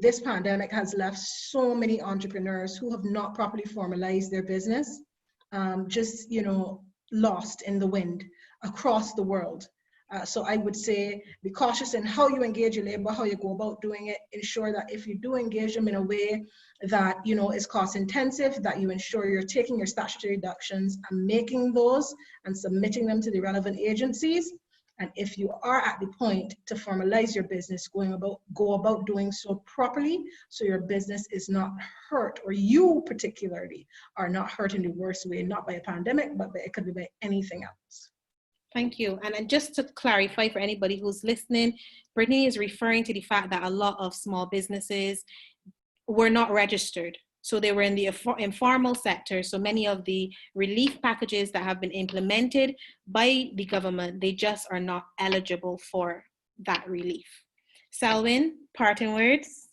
This pandemic has left so many entrepreneurs who have not properly formalized their business, just, you know, lost in the wind across the world. So I would say be cautious in how you engage your labor, how you go about doing it. Ensure that if you do engage them in a way that, you know, is cost intensive, that you ensure you're taking your statutory deductions and making those and submitting them to the relevant agencies. And if you are at the point to formalize your business, go about doing so properly, so your business is not hurt, or you particularly are not hurt in the worst way, not by a pandemic, but it could be by anything else. Thank you. And just to clarify for anybody who's listening, Brittany is referring to the fact that a lot of small businesses were not registered. So they were in the informal sector. So many of the relief packages that have been implemented by the government, they just are not eligible for that relief. Selwyn, parting words?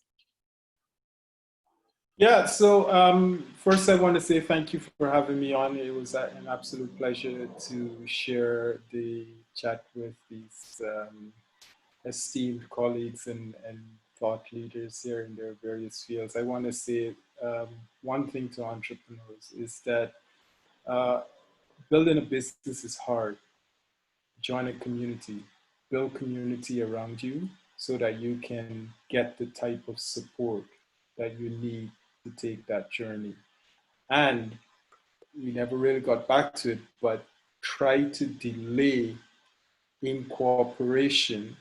Yeah, so first I want to say thank you for having me on. It was an absolute pleasure to share the chat with these esteemed colleagues and thought leaders here in their various fields. I want to say one thing to entrepreneurs is that building a business is hard. Join a community, build community around you so that you can get the type of support that you need to take that journey. And we never really got back to it, but try to delay incorporation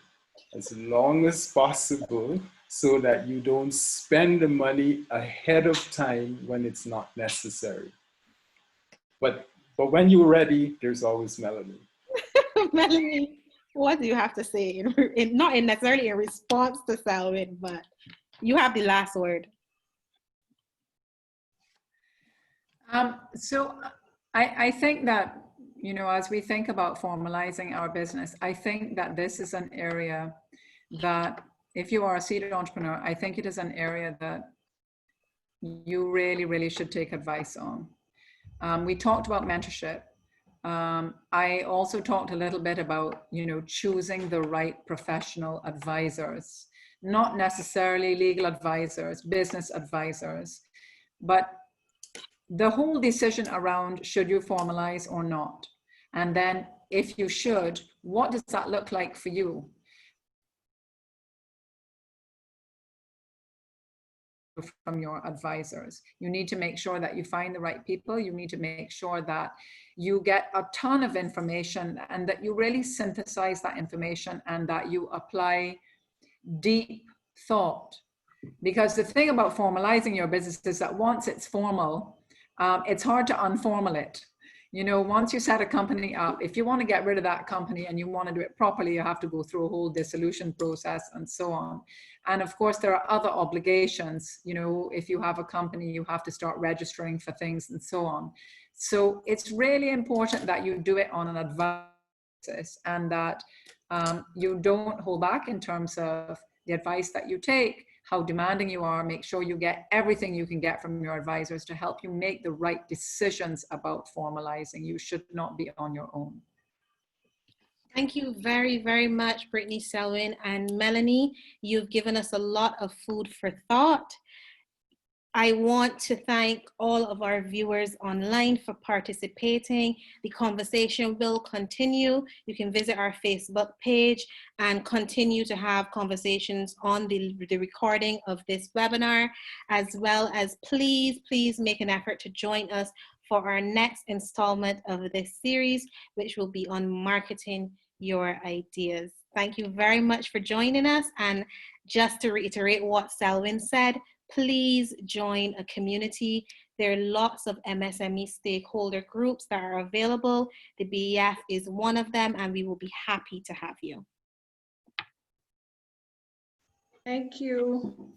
as long as possible so that you don't spend the money ahead of time when it's not necessary. But when you're ready, there's always Melanie. Melanie, what do you have to say? Not necessarily in response to Selwyn, but you have the last word. So I think that, you know, as we think about formalizing our business, I think that this is an area that if you are a seeded entrepreneur, I think it is an area that you really, really should take advice on. We talked about mentorship. I also talked a little bit about, you know, choosing the right professional advisors, not necessarily legal advisors, business advisors, but the whole decision around should you formalize or not? And then if you should, what does that look like for you? From your advisors, you need to make sure that you find the right people. You need to make sure that you get a ton of information and that you really synthesize that information and that you apply deep thought. Because the thing about formalizing your business is that once it's formal, it's hard to unformal it. You know, once you set a company up, if you want to get rid of that company and you want to do it properly, you have to go through a whole dissolution process and so on. And of course, there are other obligations. You know, if you have a company, you have to start registering for things and so on. So it's really important that you do it on an advice basis and that you don't hold back in terms of the advice that you take, how demanding you are. Make sure you get everything you can get from your advisors to help you make the right decisions about formalizing. You should not be on your own. Thank you very, very much, Brittany, Selwyn, and Melanie. You've given us a lot of food for thought. I want to thank all of our viewers online for participating. The conversation will continue. You can visit our Facebook page and continue to have conversations on the recording of this webinar, as well as please make an effort to join us for our next installment of this series, which will be on marketing your ideas. Thank you very much for joining us. And just to reiterate what Selwyn said, please join a community. There are lots of MSME stakeholder groups that are available. The BEF is one of them, and we will be happy to have you. Thank you.